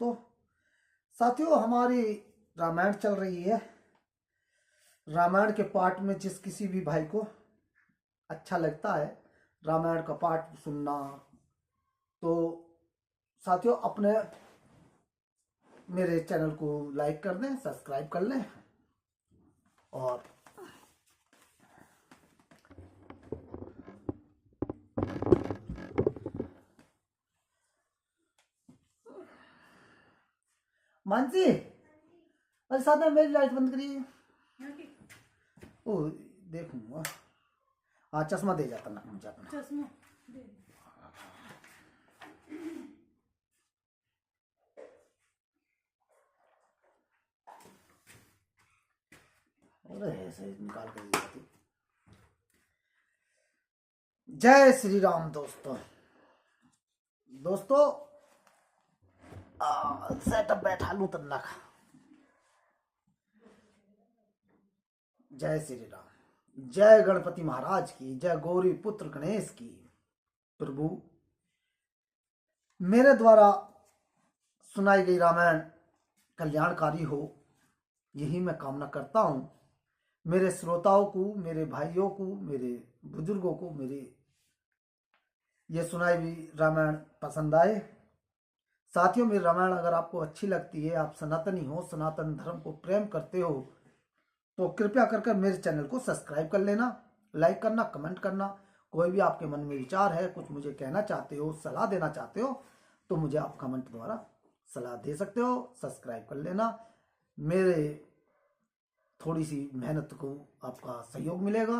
दोस्तों, साथियों, हमारी रामायण चल रही है। रामायण के पाठ में जिस किसी भी भाई को अच्छा लगता है रामायण का पाठ सुनना, तो साथियों अपने मेरे चैनल को लाइक कर दें, सब्सक्राइब कर लें। और मानसी, अरे साथ में मेरी लाइट बंद करिए। ओ देखूंगा। हाँ, चश्मा दे जाता ना मुझे अपना। चश्मा दे। अरे ऐसे निकाल कर दिया थी। जय श्री राम दोस्तों। सेटअप बैठा लूं तब लगा। जय श्री राम। जय गणपति महाराज की जय, गौरी पुत्र गणेश की। प्रभु, मेरे द्वारा सुनाई गई रामायण कल्याणकारी हो, यही मैं कामना करता हूं। मेरे श्रोताओं को, मेरे भाइयों को, मेरे बुजुर्गों को मेरी ये सुनाई हुई रामायण पसंद आए। साथियों, मेरी रामायण अगर आपको अच्छी लगती है, आप सनातनी हो, सनातन धर्म को प्रेम करते हो, तो कृपया कर मेरे चैनल को सब्सक्राइब कर लेना, लाइक करना, कमेंट करना। कोई भी आपके मन में विचार है, कुछ मुझे कहना चाहते हो, सलाह देना चाहते हो, तो मुझे आप कमेंट द्वारा सलाह दे सकते हो। सब्सक्राइब कर लेना, मेरे थोड़ी सी मेहनत को आपका सहयोग मिलेगा।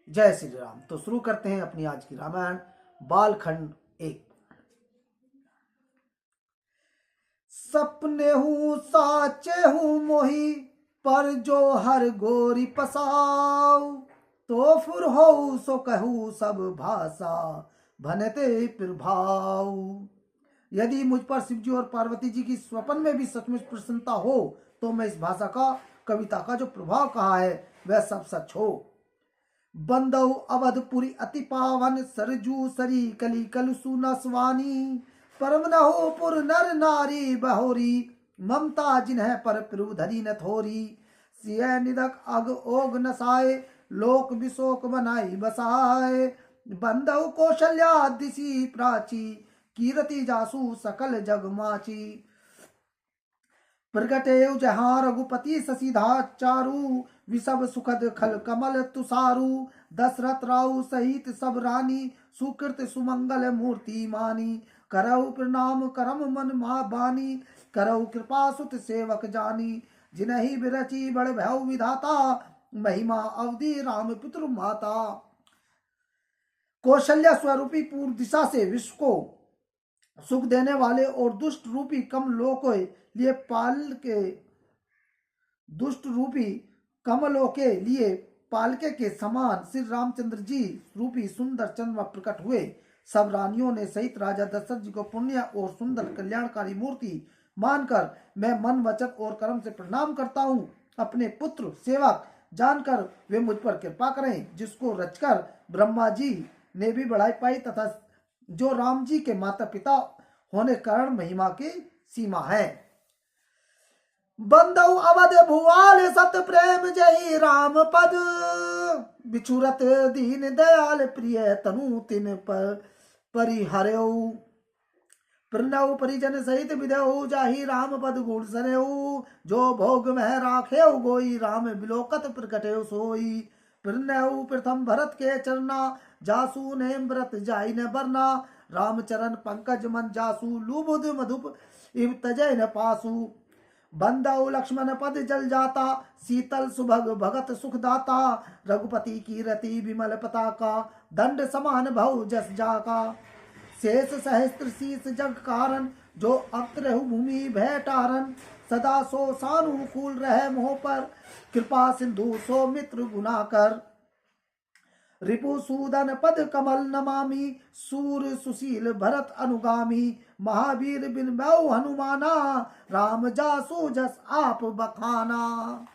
जय श्री राम। तो शुरू करते हैं अपनी आज की रामायण। बालखंड 1। सपने हूँ साचे हूँ मोही, पर जो हर गोरी पसाऊ, तो फुर हो सो कहू सब भाषा, भनते प्रभाव। यदि मुझ पर शिव जी और पार्वती जी की स्वप्न में भी सचमुच प्रसन्नता हो, तो मैं इस भाषा का, कविता का जो प्रभाव कहा है वह सब सच हो। बंदौ अवधपुरी अति पावन, सरजू सरी कली कलु सुनसवानी, परम न हो पुर नर नारी बहोरी, ममता जिन्हें पर प्रभु धरी न थोरी। सिय निदक अग ओग नसाए, लोक विशोक बनाई बसाए। बंदौ कौशल्या दिशी प्राची, कीरति जासु सकल जग माची। प्रगटे जहाँ रघुपति शशिधा चारु, विषभ सुखद खल कमल तुषारु। दशरथ राउ सहित सब रानी, सुकृत सुमंगल मूर्ति मानी। करऊ प्रणाम करम मन मा बानी, करऊ कृपा सुत सेवक जानी। जिन्हि बिरची बड़ भैव विधाता, महिमा अवधि राम पितृ माता। कौशल्या स्वरूपी पूर्व दिशा से विश्व को सुख देने वाले और दुष्ट रूपी कमलों के लिए कमलों के लिए पालके के समान श्री रामचंद्र जी रूपी सुंदर चंद्रमा प्रकट हुए। सब रानियों ने सहित राजा दशरथ जी को पुण्य और सुंदर कल्याणकारी मूर्ति मानकर मैं मन वचन और कर्म से प्रणाम करता हूँ। अपने पुत्र सेवक जानकर वे मुझ पर कृपा करें, जिसको रचकर ब्रह्मा जी ने भी बढ़ाई पाई, तथा जो राम जी के माता पिता होने कारण महिमा की सीमा है। बंदौ अवध भुआल सत प्रेम जय राम पद, बिछुरत दीन दयाल प्रिय तनु तिन पर परिहरऊ। प्रणव परिजन सहित विदऊ, जाहि राम पद गुण सरऊ। जो भोग में राखेऊ गोई, राम बिलोकत प्रकटेऊ सोई। प्रणव प्रथम भरत के चरना, जासू ने व्रत जाई न बरना। रामचरण पंकज मन जासू, लुबुध मधुप इव तजय न पासू। बंदौ लक्ष्मण पद जल जाता, शीतल सुभग भगत सुखदाता। रघुपति की रति विमल पताका, दंड समान भव जस जाका। शेष सहस्त्र शीस जग कारण, जो अत्र भूमि भय टारन। सदा सो सानुकूल रहे मोह पर, कृपा सिंधु सो मित्र गुना कर। रिपु सूदन पद कमल नमामि, सूर सुशील भरत अनुगामी। महावीर बिन बहु हनुमाना, राम जासु जस आप बखाना।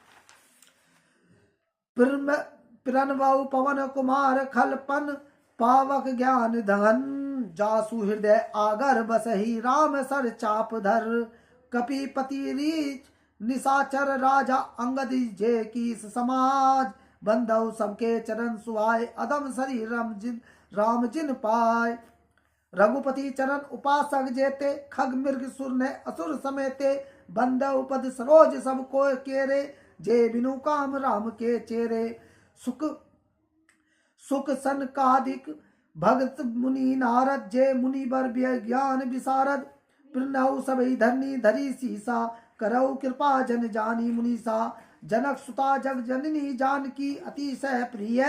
प्रणवौ पवन कुमार खलपन, पावक ज्ञान धन। जासु हृदय आगर बसहि, राम सर चाप धर। कपीपति रीच निशाचर राजा अंगद जे की समाज बंधव सबके चरण सुहाय अदम शरीर राम जिन पाए रघुपति चरण उपासक जेते खग मृग सुर ने असुर समेते बंधव पद सरोज सब को केरे जे बिनु काम राम के चेरे सुख सुख सनकादिक भगत मुनि नारद जे मुनि बर ज्ञान विशारद प्रणव सबई धरनी धरी सीसा करौ कृपा जन जानी मुनीसा जनक सुता जग जननी जानकी अतिशय प्रिय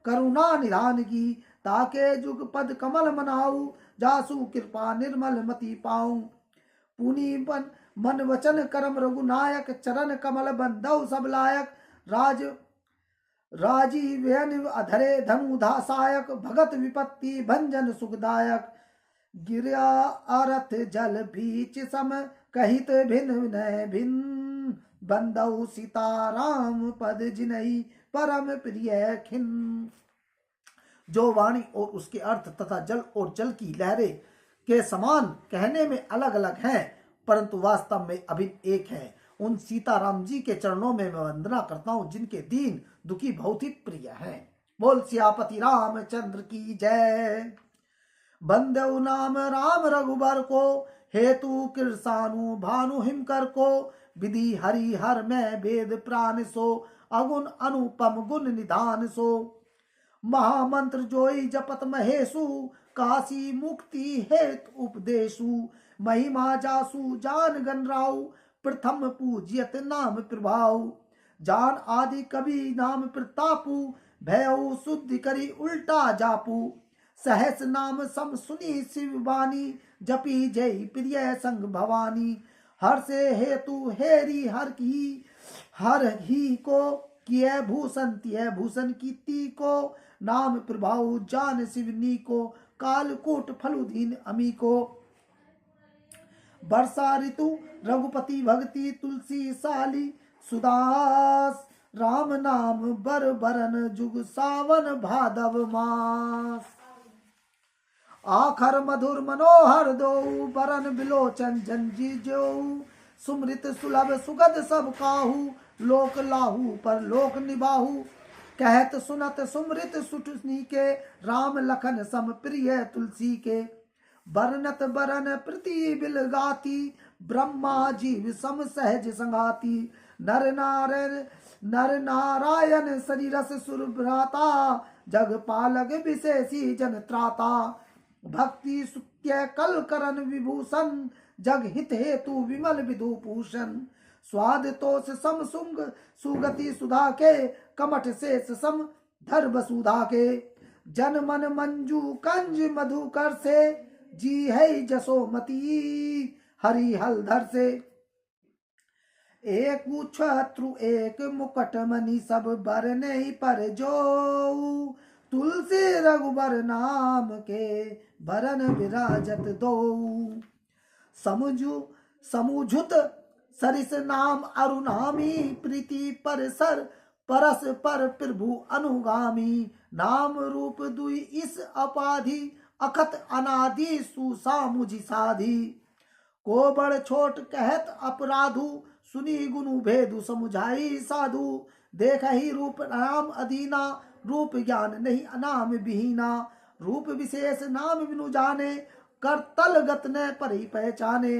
करुणा निधान की ताके जुग पद कमल मनाऊ जासु कृपा निर्मल मति पाऊं पुनि मन वचन करम रघुनायक चरण कमल बंधव सब लायक राजीव अधरे धनु धासायक भगत विपत्ति भंजन सुखदायक गिरा अरथ जल बीच सम कहित भिन्न विनय भिन्न बंदौ सीताराम पद जिनहि परम प्रिय खिन। जो वाणी और उसके अर्थ तथा जल और जल की लहरें के समान कहने में अलग अलग हैं परंतु वास्तव में अभिन्न एक है उन सीताराम जी के चरणों में मैं वंदना करता हूँ जिनके दीन दुखी बहुत ही प्रिय हैं। बोल सियापति रामचंद्र की जय। बंदौ नाम राम रघुबर को हेतु कृसानु भानु हिमकर को विधि हरि हर में वेद प्राण सो अगुण अनुपम गुण निधान सो महामंत्र जोई जपत महेशु काशी मुक्ति हेत उपदेशु महिमा जासु जान गणराउ प्रथम पूज्यत नाम प्रभाव जान आदि कवि नाम प्रतापु भयउ शुद्धि करी उल्टा जापू सहस नाम सम सुनी शिववाणी जपी जय प्रिय संग भवानी हर से हेतु हेरी हर ही को किए भूषण तिय भूषण कीर्ति को नाम प्रभाव जान शिवनी को कालकूट फलुदीन अमी को वर्षा ऋतु रघुपति भक्ति तुलसी साली सुदास राम नाम बर बरन जुग सावन भादव मास आखर मधुर मनोहर दो बरन बिलोचन जंजी जो सुमृत सुलभ सुगध सब काहू लोक लाहू पर लोक निबाहू कहत सुनत सुमृत सुटनी के राम लखन सम प्रिय तुलसी के बरनत बरन प्रति बिल गाती ब्रह्मा जीव सम सहज संगाती नर नारायण शरीरस सुरभ्राता जग पालक विशेषी जन त्राता भक्ति सुत्य कल करण विभूषण जग हित हेतु विमल विधुभूषण स्वाद तोष सम सुंग सुगति सुधा के कमठ शेष सम धर वसुधा के जन मन मंजू कंज मधुकर से जी है जसोमती हरि हलधर से एक छत्रु एक मुकट मणि सब बरने पर जो तुलसी रघुबर नाम के भरन विराजत दो समुझुत सरिस नाम अरुणामी प्रीति पर सर परस पर प्रभु अनुगामी नाम रूप दुई इस अपाधि अखत अनादि सुसामुझि साधी को बड़ छोट कहत अपराधु सुनी गुनु भेदु समुझाई साधु देख ही रूप नाम अधीना रूप ज्ञान नहीं अनाम विहीना रूप विशेष नाम बिनु जाने कर तल गत न परि पहचाने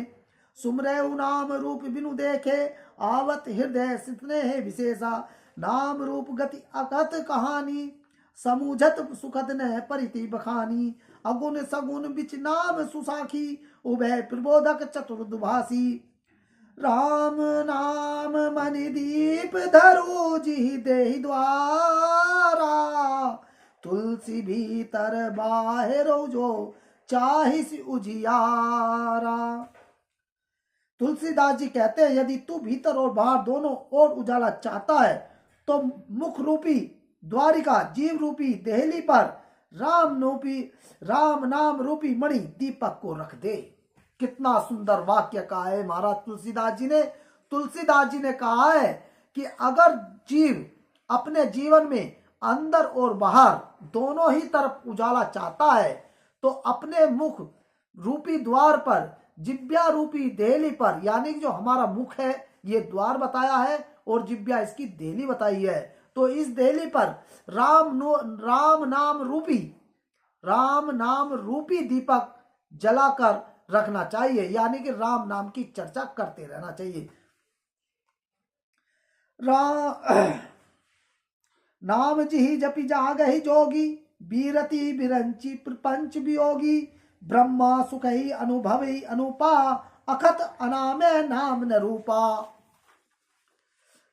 सुमरे नाम रूप बिनु देखे आवत हृदय सितने है विशेषा नाम रूप गति अकथ कहानी समूझत सुखद न परिति बखानी अगुण सगुण बिच नाम सुसाखी उभय प्रबोधक चतुर्दुभासी राम नाम मणि दीप धरो जी देहि द्वारा तुलसी भीतर बाहरो जो चाहिस उजियारा। तुलसीदास जी कहते हैं यदि तू भीतर और बाहर दोनों ओर उजाला चाहता है तो मुख रूपी द्वारिका जीव रूपी देहली पर राम नाम रूपी मणि दीपक को रख दे। कितना सुंदर वाक्य कहा है महाराज तुलसीदास जी ने कहा है कि अगर जीव अपने जीवन में अंदर और बाहर दोनों ही तरफ उजाला चाहता है तो अपने मुख रूपी द्वार पर जिब्या रूपी देहली पर, यानी कि जो हमारा मुख है ये द्वार बताया है और जिब्या इसकी देहली बताई है। तो इस देहली पर राम नाम रूपी दीपक जलाकर रखना चाहिए, यानी कि राम नाम की चर्चा करते रहना चाहिए। नाम जिहि जपि जागहि जोगी, बीरति बिरंची प्रपंच वियोगी, ब्रह्मा सुखहि अनुभवहि अनुपा, अखत अनामे नाम न रूपा।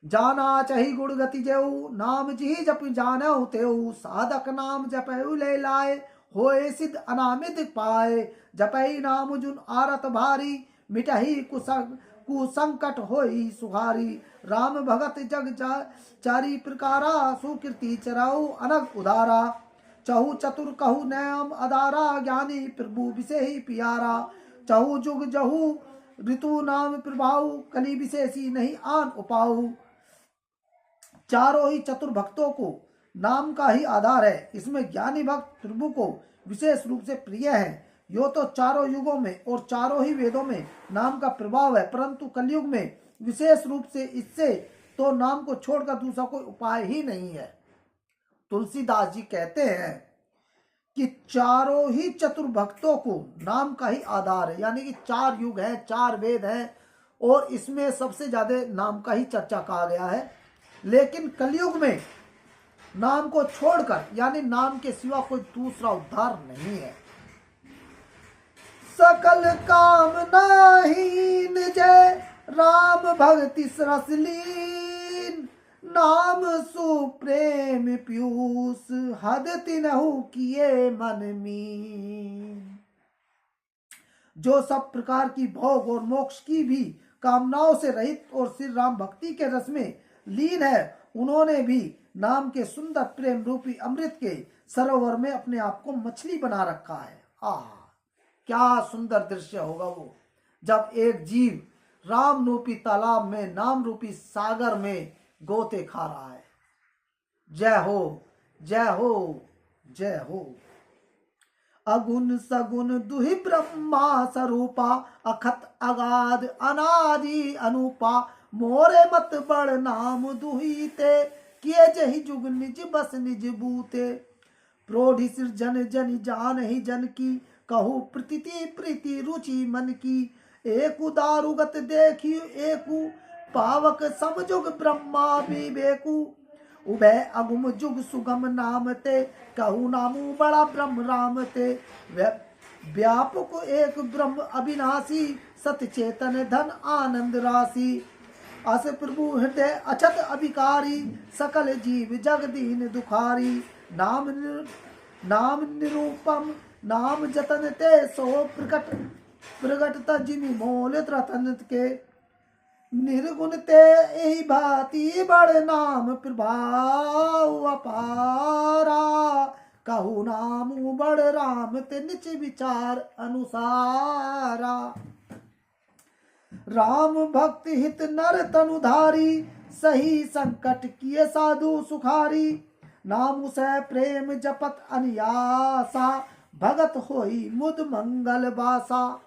जाना चहि गुण गति जेऊ, नाम जिहि जपि जानहु तेऊ, साधक नाम जपहु ले लाए, होए सिद्ध अनामित पाए। जपहि नाम जुन आरत भारी, मिटहि कुसंकट होई सुहारी। राम भगत जग चारी प्रकारा, सुकृति चराऊ अनग उदारा। चहु चतुर कहु नयम अदारा, ज्ञानी प्रभु विषय पियारा। चहु जुग जहु ऋतु नाम प्रभाऊ, कली विशेषी नहीं आन उपाऊ। चारों ही चतुर भक्तों को नाम का ही आधार है। इसमें ज्ञानी भक्त प्रभु को विशेष रूप से प्रिय है। यो तो चारों युगों में और चारों ही वेदों में नाम का प्रभाव है, परंतु कलयुग में विशेष रूप से इससे तो नाम को छोड़कर दूसरा कोई उपाय ही नहीं है। तुलसीदास जी कहते हैं कि चारों ही चतुर भक्तों को नाम का ही आधार है, यानी कि 4 युग है, 4 वेद है और इसमें सबसे ज्यादा नाम का ही चर्चा कहा गया है। लेकिन कलयुग में नाम को छोड़कर, यानी नाम के सिवा कोई दूसरा उद्धार नहीं है। सकल काम नाहीन जय राम भक्ति सरस लीन, नाम सुप्रेम पीयूष हद तिनहु किए मन मीन। जो सब प्रकार की भोग और मोक्ष की भी कामनाओं से रहित और श्री राम भक्ति के रस में लीन है, उन्होंने भी नाम के सुंदर प्रेम रूपी अमृत के सरोवर में अपने आप को मछली बना रखा है। क्या सुंदर दृश्य होगा वो, जब एक जीव राम रूपी तालाब में, नाम रूपी सागर में गोते खा रहा है। जय हो, जय हो, जय हो। अगुण सगुण दुहि ब्रह्मा स्वरूपा, अखत अगाध अनादि अनुपा। मोरे मत बड़ नाम दुहीते, किए जहि जुग निज बस निज बूते। प्रोढ़ि सृजन जन जान ही जन की, कहू प्रीति प्रीति रुचि मन की। एकु दारुगत देखी एकु, पावक समजुग ब्रह्मा विवेकु। उभय अगुम जुग सुगम नाम ते, कहू नामु बड़ा ब्रह्म राम ते। व्यापक एक ब्रह्म अविनाशी, सत चेतन धन आनंद राशि। अस प्रभु हृदय अछत अभिकारी, सकल जीव जग दीन दुखारी। नाम निरूपम नाम जतन ते, सो प्रकट जिमि मोल रतन के। निर्गुण ते यही भांति बड़ नाम प्रभाव अपारा। कहू नामु बड़ राम ते निच विचार अनुसारा। राम भक्त हित नर तनुधारी, सही संकट किए साधु सुखारी। नाम से प्रेम जपत अनियासा, भगत होई मुद मंगल बासा।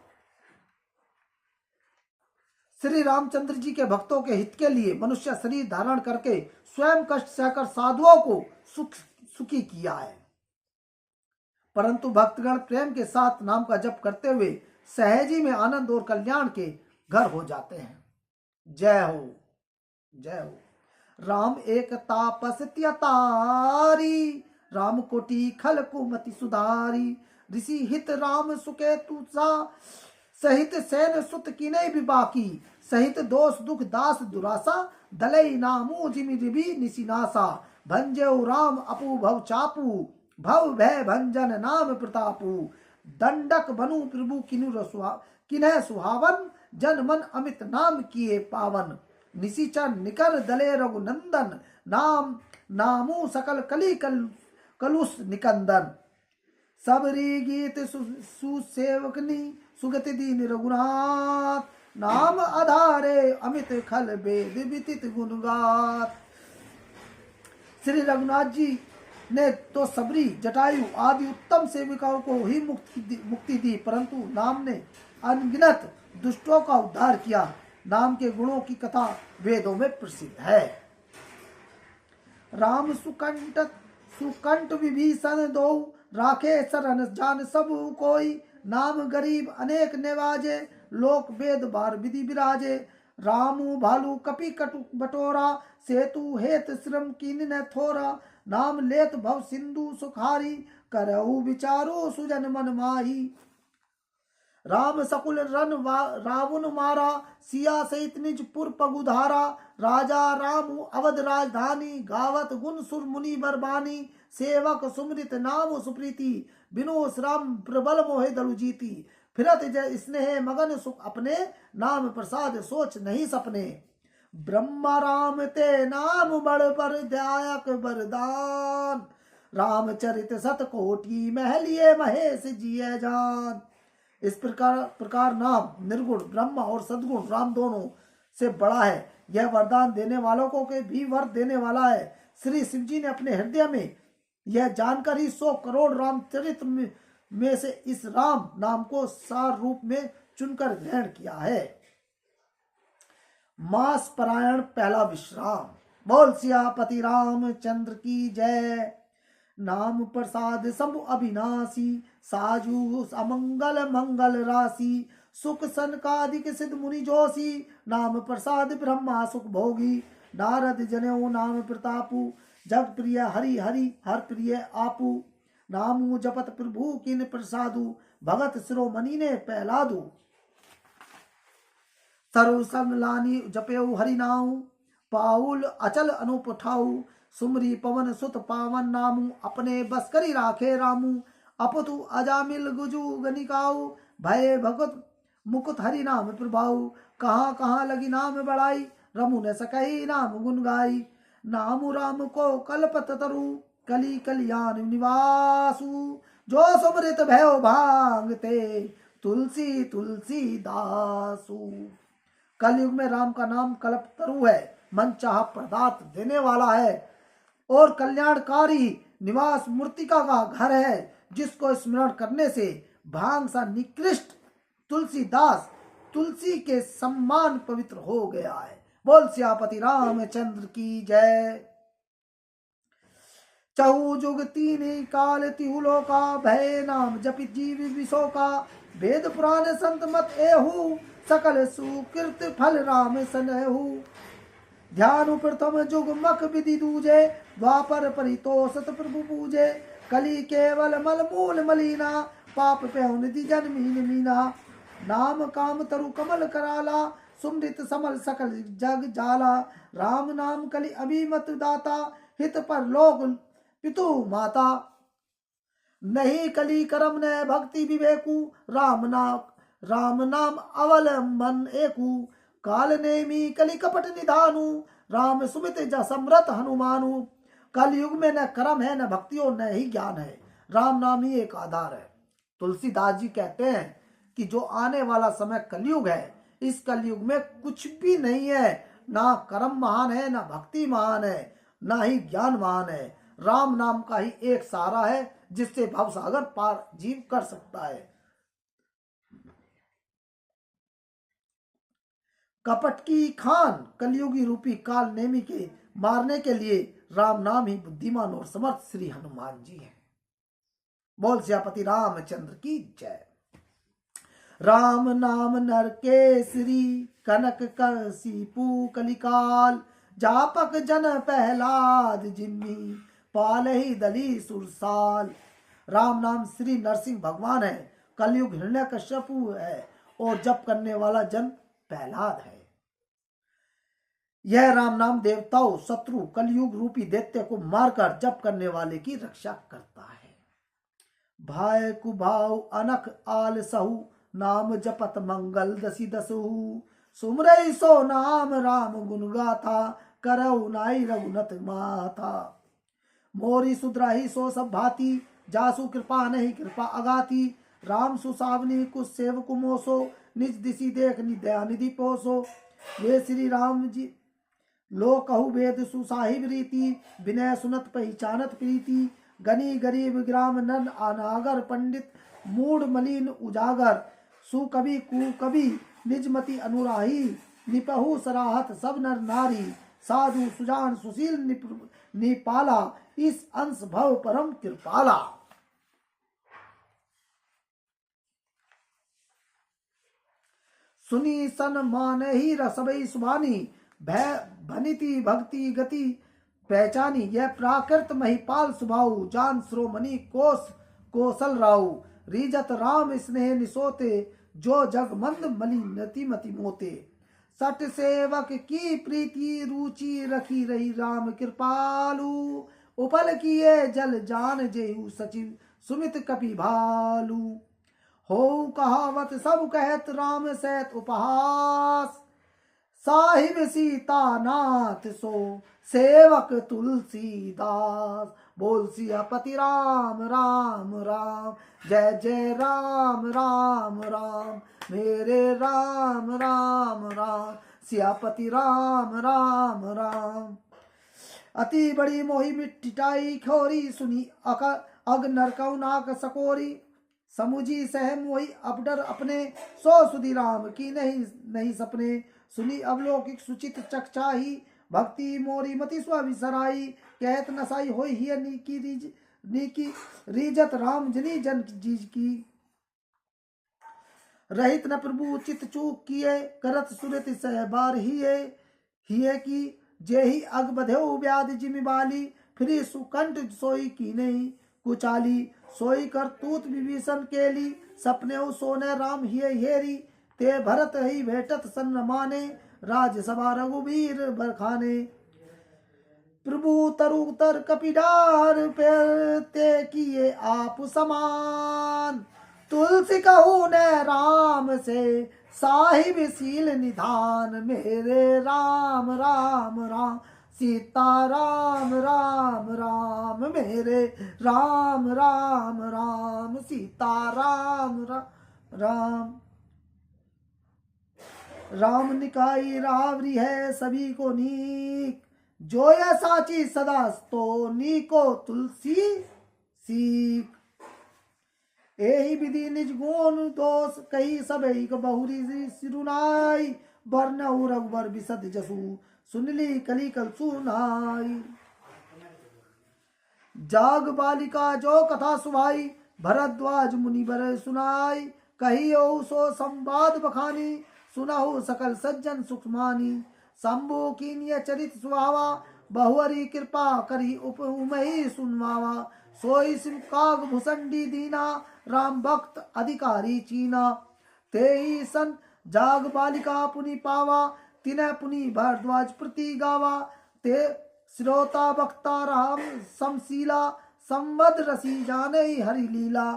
श्री रामचंद्र जी के भक्तों के हित के लिए मनुष्य शरीर धारण करके स्वयं कष्ट सहकर साधुओं को सुखी किया है, परंतु भक्तगण प्रेम के साथ नाम का जप करते हुए सहजी में आनंद और कल्याण के घर हो जाते हैं। जय हो, जय हो। राम एक तापस त्यतारी, राम कोटि खल कुमति सुधारी। ऋषि हित राम सुके तुसा, सहित सैन सुत किने भी बाकी। सहित दोष दुख दास दुरासा, दलई नामू जिमि रिबी निशिनासा। भंजेउ राम अपू भव चापू, भव भय भंजन नाम प्रतापू। दंडक बनु प्रभु किन्ह सुहावन, जन मन अमित नाम किए पावन। निशिचर निकर दले रघुनंदन, नामू सकल कली कलुष निकंदन। सबरी गीत सुसेवकनी, सुगति दीन रघुनाथ। नाम आधारे अमित खल वेद विदित गुणगात। श्री रघुनाथ जी ने तो सबरी, जटायु आदि उत्तम सेविकाओं को ही मुक्ति दी, परंतु नाम ने अनगिनत दुष्टों का उद्धार किया। नाम के गुणों की कथा वेदों में प्रसिद्ध है। राम सुकंठ विभीषण दो, राखे शरण जान सब कोई। नाम गरीब अनेक निवाजे, लोक वेद बार विधि विराजे। रामू भालू कपि कटु बटोरा, सेतु हेत श्रम कीन न थोरा। नाम लेत भव सिंधु सुखारी, करहु विचारो सुजन मन माही। राम सकुल रन रावण मारा, सिया सहित निज पुर पगुधारा। राजा राम अवध राजधानी, गावत गुण सुर मुनि बरबानी। सेवक सुमृत नाम सुप्रीति, बिनु श्रम प्रबल मोहे दलु जीती। फिरत जय स्नेह मगन सुख अपने, नाम प्रसाद सोच नहीं सपने। ब्रह्मा राम ते नाम बड़ पर दायक वरदान, रामचरित सत कोटि महलिए महेश जिये जान। इस प्रकार नाम निर्गुण ब्रह्म और सद्गुण राम दोनों से बड़ा है। यह वरदान देने वालों को के भी वर देने वाला है। श्री शिव जी ने अपने हृदय में यह जानकर ही 100 करोड़ रामचरित में से इस राम नाम को सार रूप में चुनकर ग्रहण किया है। मास परायण पहला विश्राम। बोल सियापति रामचंद्र की जय। नाम प्रसाद सब अविनाशी, साजू अमंगल मंगल राशि। सुख सनकादिक सिद्ध मुनि जोशी, नाम प्रसाद ब्रह्मा सुख भोगी। नारद जनेऊ नाम प्रतापु, जग प्रिय हरि हरि हर प्रिय आपू। नामु जपत प्रभु किन प्रसादु, भगत शिरोमणि ने पहलादू। सरु समलानी जपेऊ हरि नाऊ, पाउल अचल अनुप ठाऊ। सुमरी पवन सुत पावन नामू, अपने बस करी राखे रामू। अपतु अजामिल गुजु गनिकाऊ, भय भगत मुकुत हरि नाम प्रभाऊ। कहाँ कहाँ लगी नाम बड़ाई, रमु न सकई नाम गुन गाई। नामु राम को कल्पत तरु, कली कल्याण निवासु। जो सुमृत भयो भांगते, तुलसी तुलसी दासु। कलयुग में राम का नाम कल्पतरु है, मन चाह पदार्थ देने वाला है और कल्याणकारी निवास मूर्तिका का घर है। जिसको स्मरण करने से भांग सा निकृष्ट तुलसीदास तुलसी के सम्मान पवित्र हो गया है। बोल सियापति रामचंद्र की जय। चहु जुग तीन काल तिहुलो का, भय नाम जपित जीव विशो का। वेद पुराण संत मत एहू, सकल सुकृत फल राम सनहु। ध्यान प्रथम जुग मक विधि दूजे, द्वापर परितोषत प्रभु पूजे। कली केवल मल मूल मलीना, पाप पेहु निधि जन्मीन मीना। नाम काम तरु कमल कराला, सुमृत समल सकल जग जाला। राम नाम कली अभिमत दाता, हित पर लोक पितु माता। नहीं कली करम न भक्ति विवेकु, राम नाम अवलंबन एकु। काल नेमी कली कपट निधानु, राम सुमित समरथ हनुमानु। कल युग में न कर्म है न भक्ति और न ही ज्ञान है, राम नाम ही एक आधार है। तुलसीदास जी कहते हैं कि जो आने वाला समय कलयुग है, इस कलयुग में कुछ भी नहीं है, ना कर्म महान है, ना भक्ति महान है, ना ही ज्ञान महान है। राम नाम का ही एक सहारा है जिससे भवसागर पार जीव कर सकता है। कपट की खान कलयुगी रूपी काल नेमी के मारने के लिए राम नाम ही बुद्धिमान और समर्थ श्री हनुमान जी हैं। बोल सियापति रामचंद्र की जय। राम नाम नर केसरी, कनक कसीपू कलिकाल। जापक जन पहलाद जिम्मी, पाल ही दली सुरसाल। राम नाम श्री नरसिंह भगवान है, कलयुग हिरण्यकश्यपु है और जप करने वाला जन प्रहलाद है। यह राम नाम देवताओं शत्रु कलयुग रूपी दैत्य को मारकर जप करने वाले की रक्षा करता है। भाई कुभाव अनख आल सहु, नाम जपत मंगल दसी दसहु। सुमरई सो नाम राम गुण गाथा, करहु नाई रघुनत माथा। मोरी सुधराही सो सब भांति, जासु कृपा नहीं कृपा अगाती। राम सुसावनी कुछ सेवक मोसो, निज दिशि देख दया निधि पोसो। ये श्री राम जी लो कहु वेद सुसाहिब रीति, विनय सुनत पहचानत प्रीति। गनी गरीब ग्राम नन अनागर, पंडित मूड मलिन उजागर। सुकवि कुकवि निजमति अनुराही निपहु सराहत सब नर नारी साधु सुजान सुशील निपाला इस अंश भव परम कृपाला। सुनी सन मान ही रसबई सुबानी भय भनिति भक्ति गति पहचानी यह प्राकृत महिपाल सुभाऊ जान श्रोमणि कोस कोसल राऊ रीजत राम स्नेह निसोते जो जग मंद मलिनति मति मोते सट सेवक की प्रीति रुचि रखी रही राम कृपालु उपल किए जल जान जेहु सचिव सुमित कपि भालू हो कहावत सब कहत राम सैत उपहास साहिब सीता नाथ सो सेवक तुलसीदास बोल सियापति राम राम राम जय जय राम राम राम मेरे राम राम राम सियापति राम राम राम। अति बड़ी मोही मिट्टिटाई खोरी सुनी अग नरकौ नाक सकोरी समुझी सह मोही अपडर अपने सो सुधी राम की नहीं सपने सुनी अवलौकिक सुचित चकचाही भक्ति मोरी मति स्विसराई कहत नसाई होई ही नीकी रीजत राम जनी जन जीज की रहित न प्रभु चित चूक किए करत सुरत सह बार हिये की जेहि अग बधेउ व्याध जिमि बाली फिर सुकंठ सोई की नहीं कुचाली सोई कर तूत विभीषण केली सपने सोने राम हिये हेरी ते भरत ही भेटत सन माने राजसभा रघुवीर बरखाने प्रभु तरुतर कपिडार ते किए आप समान तुलसी कहू ने राम से साहिब सील निधान मेरे राम राम राम सीता राम राम राम मेरे राम राम राम सीता राम राम राम। राम निकाई रावरी है सभी को नीक जो यह साची सदा तो नीको तुलसी सीख एहि विधि निज गुण दोष कही सब बहुरी सिरुनाई बरनऊ रघुबर बिसद जसु सुनली कली कल सुनाई जाग बालिका जो कथा सुभाई भरद्वाज मुनि बर सुनाई कहियो सो संवाद बखानी सुनाहु सकल सज्जन सुखमानी शंभु कीनिय चरित सुहावा बहुअरी कृपा करी उपमही सुनवावा सोई सिम काग भुसंडी दीना राम भक्त अधिकारी चीना तेई सन जाग बालिका पुनि पावा तिने पुनि भरद्वाज प्रति गावा ते श्रोता वक्ता राम समशीला संवद रसी जाने हरि लीला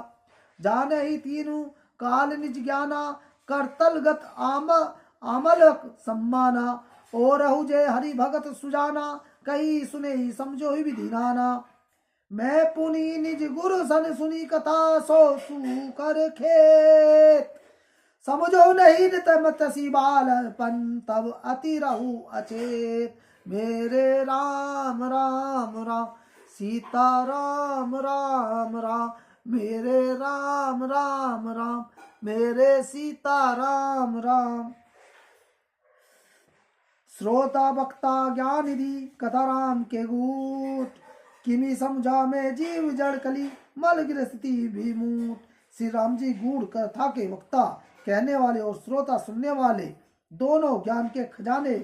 जाने ही तीनु काल निज ज्ञाना करतलगत आमलक सम्माना और जे हरि भगत सुजाना कही सुने समझो ही विधि नाना मैं पुनि निज गुरु सन सुनी कथा सो सू कर खेत समझो नहीं नित बाल पन तब अति रहु अचेत मेरे राम राम राम सीता राम राम राम मेरे राम राम राम मेरे सीता राम राम। श्रोता वक्ता ज्ञान निधि कथा राम के गूट किमी समझा में जीव जड़ कली मल गृहस्थी भी मूट। श्री राम जी गूढ़ कथा के वक्ता कहने वाले और श्रोता सुनने वाले दोनों ज्ञान के खजाने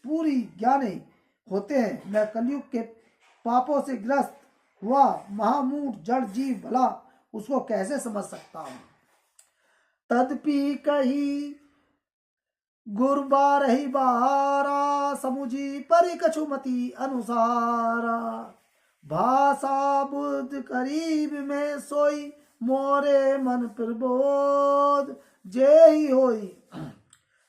पूरी ज्ञाने होते हैं। मैं कलयुग के पापों से ग्रस्त हुआ महामूढ़ जड़ जीव भला उसको कैसे समझ सकता हूँ। तदपि कही गुरबार ही बारा समुझी परि कछुमति अनुसारा भाषा बुद्ध करीब में सोई मोरे मन प्रबोध जेहि होई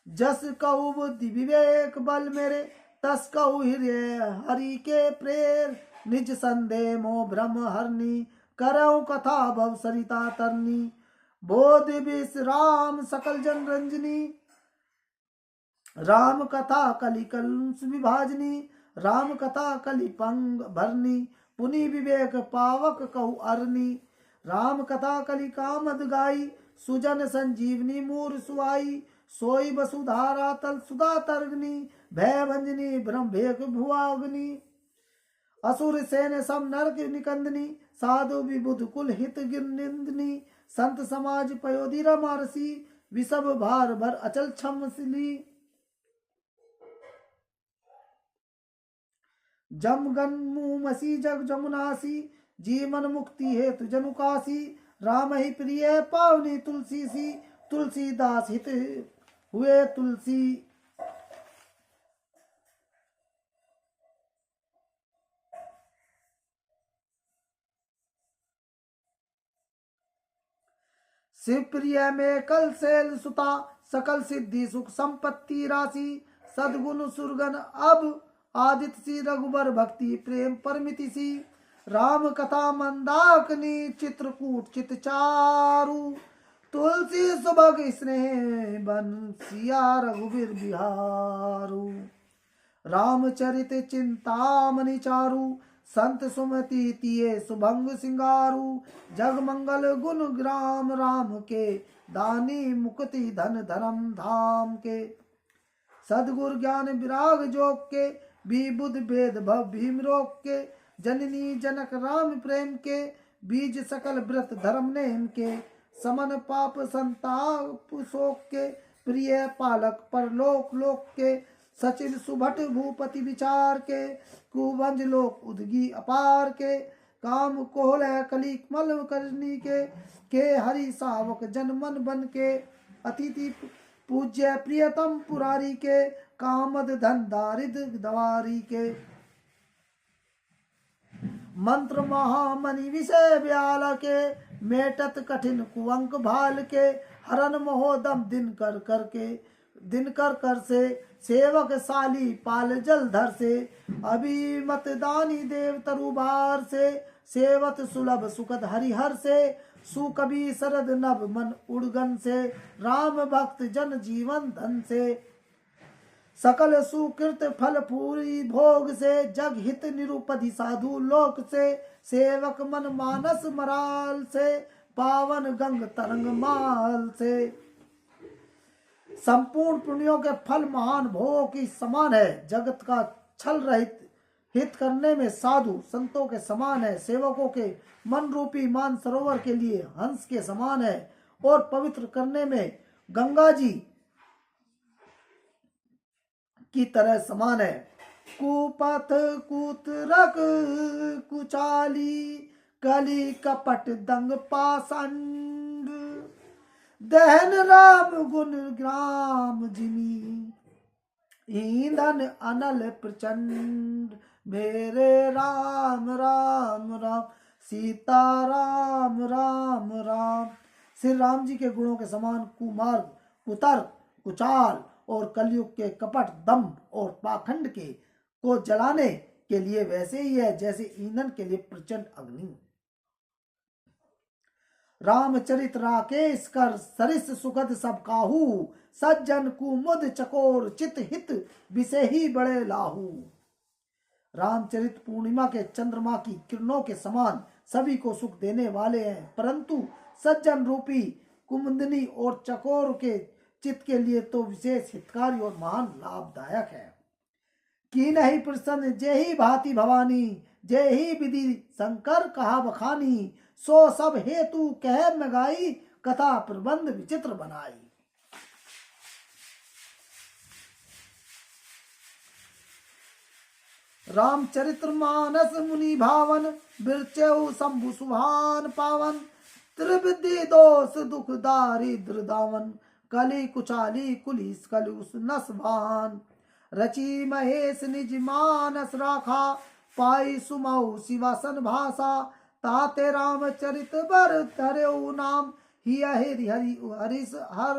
जस कहु बुद्धि विवेक बल मेरे तस कहु हृदय हरि के प्रेर निज संदेह मोह भ्रम हरनी करऊ कथा भव सरिता तरनी बोध विश्राम सकल जन रंजनी राम कथा कलि कलुष विभाजनी राम कथा कलि पंग भरनी पुनि विवेक पावक कहु अरनी राम कथा कलि कामद गाई सुजन संजीवनी मूर सुआई, सोई वसुधारा तल सुधा तरगनी, भय भंजनी ब्रह्म भेक भुआग्नि, असुर सेन सम नरक निकंदनी, साधु विबुध कुल हित गिरनिंदनी, संत समाज पयोधि रमारसी, विषभ भार भर अचल क्षमसिली, जमगन मुमसी जग जमुनासी, जीवन मुक्ति हेतु जनुकासी, राम ही प्रिय पावनी तुलसी सी, तुलसीदास हित हुए तुलसी। शिव प्रिय में कल सेल सुता, सकल सिद्धि सुख संपत्ति राशि, सदगुण सुरगन अब आदित्य सी, रघुबर भक्ति प्रेम परमिति सी, राम कथा मंदाकिनी चित्रकूट चित चारु, तुलसी सुभग स्नेह बंसिया रघुवीर बिहारू, रामचरित चिंतामणि चारु, संत सुमति तिये सुभंग सिंगारू, जग मंगल गुण ग्राम राम के, दानी मुक्ति धन धर्म धाम के, सदगुरु ज्ञान विराग जोग के, विबुध भेद भव भीम रोग के, जननी जनक राम प्रेम के, बीज सकल व्रत धर्म नेम के, समन पाप संताप शोक के, प्रिय पालक परलोक लोक के, सचिन सुभट भूपति विचार के, कुवंज लोक उदगी अपार के, काम कोहल कली मल करनी के हरि सावक जन मन बन के, अतिथि पूज्य प्रियतम पुरारी के, कामद धन दारिद दवारी के, मंत्र महामणि विषय व्याल के, मेटत कठिन कुअंक भाल के, हरन महोदम दिन कर कर से, सेवक साली पाल जलधर से, अभिमत दानी देव तरुबार से, सेवत सुलभ सुखद हरिहर से, सुकबी शरद नभ मन उड़गन से, राम भक्त जन जीवन धन से, सकल सुकृत फल पूरी भोग से, जग हित निरुपधि साधु लोक से, सेवक मन मानस मराल से, पावन गंग तरंग माल से, संपूर्ण पुण्यों के फल महान भोगों की समान है, जगत का छल रहित हित करने में साधु संतों के समान है, सेवकों के मन रूपी मान सरोवर के लिए हंस के समान है, और पवित्र करने में गंगा जी की तरह समान है। कुपथ कुतरक कुचाली, कली कपट दंग पाषंड, दहन राम गुण ग्राम जिमी, ईंधन अनल प्रचंड, मेरे राम राम राम सीता राम राम राम। श्री राम जी के गुणों के समान कुमार्ग कुतर्क कुचाल और कलयुग के कपट दंभ और पाखंड को जलाने के लिए वैसे ही है जैसे ईंधन के लिए प्रचंड अग्नि। रामचरित राकेश कर सरिस सुखद सब काहू, सज्जन कुमुद चकोर चित हित विषय ही बड़े लाहू। रामचरित पूर्णिमा के चंद्रमा की किरणों के समान सभी को सुख देने वाले हैं, परंतु सज्जन रूपी कुमुदनी और चकोर के चित्त के लिए तो विशेष हितकारी और महान लाभदायक है। की नहीं प्रसन्न जय ही भांति भवानी, जय ही विधि शंकर कहा बखानी, सो सब हेतु कह लगाई, कथा प्रबंध विचित्र बनाई। रामचरित्र मानस मुनि भावन, बिरचेऊ शंभु सुभान पावन, त्रिविधि दोष दुख दारिद्र दावन, कली कुचाली कुलिस कलुष नसभान, रची महेश निज मानस राखा, पाई सुमऊ शिवासन भाषा, ताते रामचरित बर धरेऊ नाम, हिया हरि हरि हरिस हर,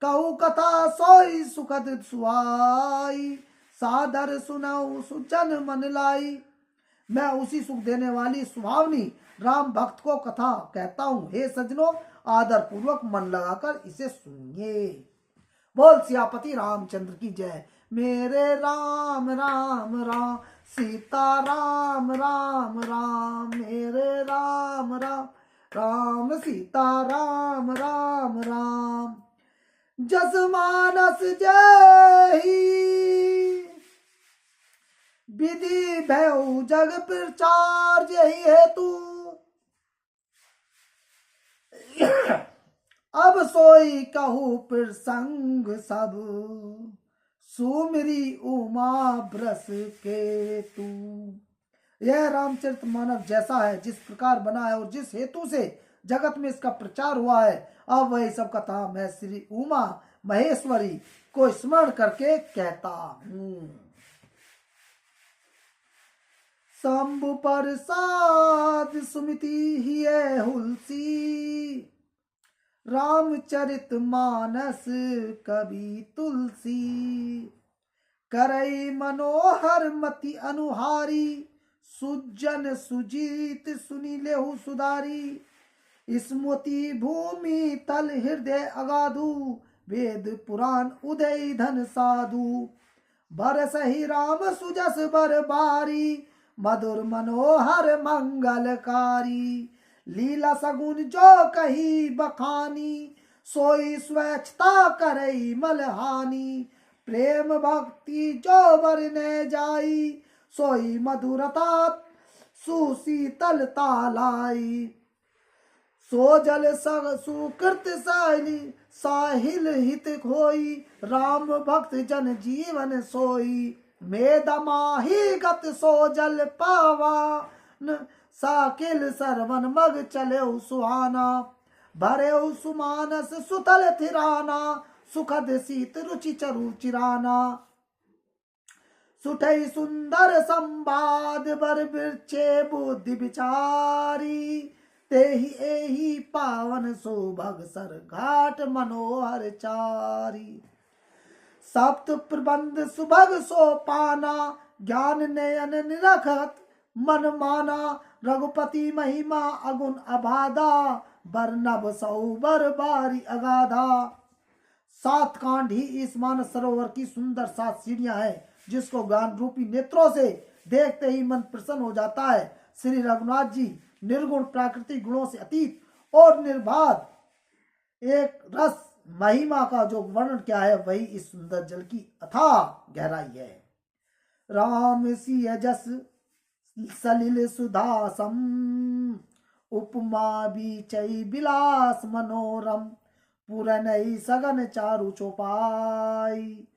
कहू कथा सोई सुखद सुहाई, सादर सुनाऊ सुजन मन लाई। मैं उसी सुख देने वाली सुहावनी राम भक्त को कथा कहता हूँ, हे सज्जनों आदर पूर्वक मन लगाकर इसे सुनिए। बोल सियापति रामचंद्र की जय। मेरे राम राम राम सीता राम राम राम, मेरे राम राम राम सीता राम राम राम। जस मानस जय विधि भयउ जग प्रचार जही हेतु। अब सोई कहू प्रसंग सब सुमिरी उमा ब्रस के तू। यह रामचरितमानस जैसा है, जिस प्रकार बना है और जिस हेतु से जगत में इसका प्रचार हुआ है, अब वही सब कथा मैं श्री उमा महेश्वरी को स्मरण करके कहता हूँ। शंभु प्रसाद सुमिति ही हुलसी, रामचरित मानस कवि तुलसी। करई मनोहर मति अनुहारी, सुजन सुजीत सुनी लेहु सुधारी। स्मृति भूमि तल हृदय अगाधु, वेद पुराण उदय धन साधु। बरसहि राम सुजस बर बारी, मधुर मनोहर मंगलकारी। लीला सगुन जो कही बखानी, सोई स्वेच्छता करई मलहानी। प्रेम भक्ति जो बरने जाई, सोई मधुरता सुशीतलता लाई। सो जल सुकृत साहिली, साहिल हित खोई। राम भक्त जन जीवन सोई, मेदा माही गत सो जल पावन। साकिल सरवन मग चले सुहाना, भरे सुमानस सुतल थिराना। सुखद शीत रुचि चरु चिराना, सुठई सुंदर संवाद बर बिरचे बुद्धि विचारी। तेहि एहि पावन सोभग सर घाट मनोहर चारी। सप्त प्रबंध सुभग सो पाना, ज्ञान नयन निरखत मन माना। रघुपति महिमा अगुण अबाधा, बरनब सौबर बारी अगाधा। 7 कांड ही इस मानस सरोवर की सुंदर 7 सीढ़ियां हैं, जिसको ज्ञान रूपी नेत्रों से देखते ही मन प्रसन्न हो जाता है। श्री रघुनाथ जी निर्गुण प्राकृतिक गुणों से अतीत और निर्बाध एक रस महिमा का जो वर्णन किया है, वही इस सुंदर जल की अथाह गहराई है। राम सिय जस सलिल सुधासम, उपमा बीचई विलास मनोरम। पुरनई सगन चारु चौपाई,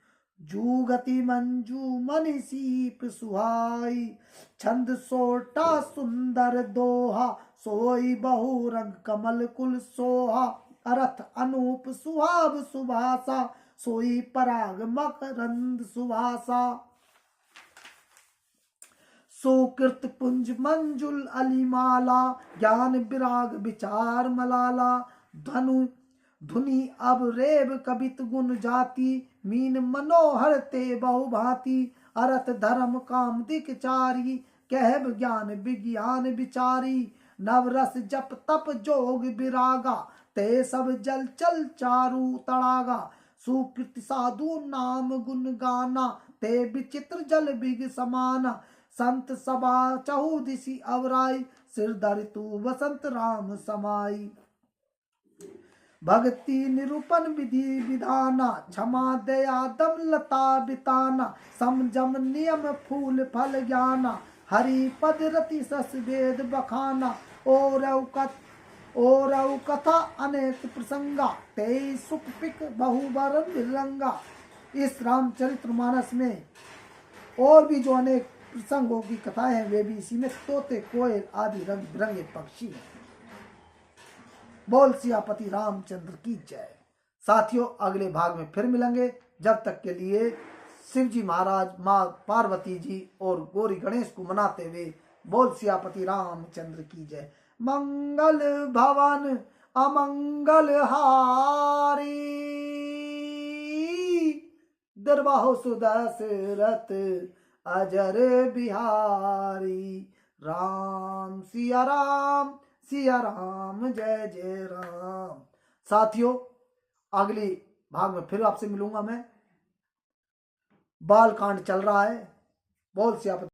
जुगति मंजू मनि सीप सुहाई। छंद सोटा सुंदर दोहा, सोई बहु रंग कमल कुल सोहा। अरथ अनूप सुहाव सुभाषा, सोई पराग मकरंद सुभाषा। सुकृत पुंज मंजुल अलिमाला, ज्ञान विराग विचार मलाला। धनु धुनि अब रेब कबित गुण जाति, मीन मनोहर ते बहु भांति। अरथ धर्म काम दिक चारी, कहब ज्ञान विज्ञान विचारी। नवरस जप तप जोग विरागा, ते सब जल चल चारु तड़ागा। सुकृत साधु नाम गुण गाना, ते विचित्र जल बिग समाना। संत सभा चहु दिशि अवराई, सिर धरितु वसंत राम समाई। भक्ति निरूपण विधि विधाना, क्षमा दया दम लता बिताना। समझम नियम फूल फल ज्ञाना, हरि पद रति सस वेद बखाना। और कथा अनेक प्रसंगा, ते सुख पिक बहुबरन विरंगा। इस रामचरितमानस में और भी जो अनेक प्रसंगों की कथाएं हैं, वे भी इसी में तोते कोयल आदि रंग बिरंगे पक्षी हैं। बोल सियापति रामचंद्र की जय। साथियों, अगले भाग में फिर मिलेंगे। जब तक के लिए शिव जी महाराज, माँ पार्वती जी और गौरी गणेश को मनाते हुए बोल सियापति रामचंद्र की जय। मंगल भवन अमंगल हारी, दरबाहो सुदशरथ अजर बिहारी। राम सिया राम जय जय राम। साथियों, अगली भाग में फिर आपसे मिलूंगा मैं। बाल कांड चल रहा है। बोल सियापति।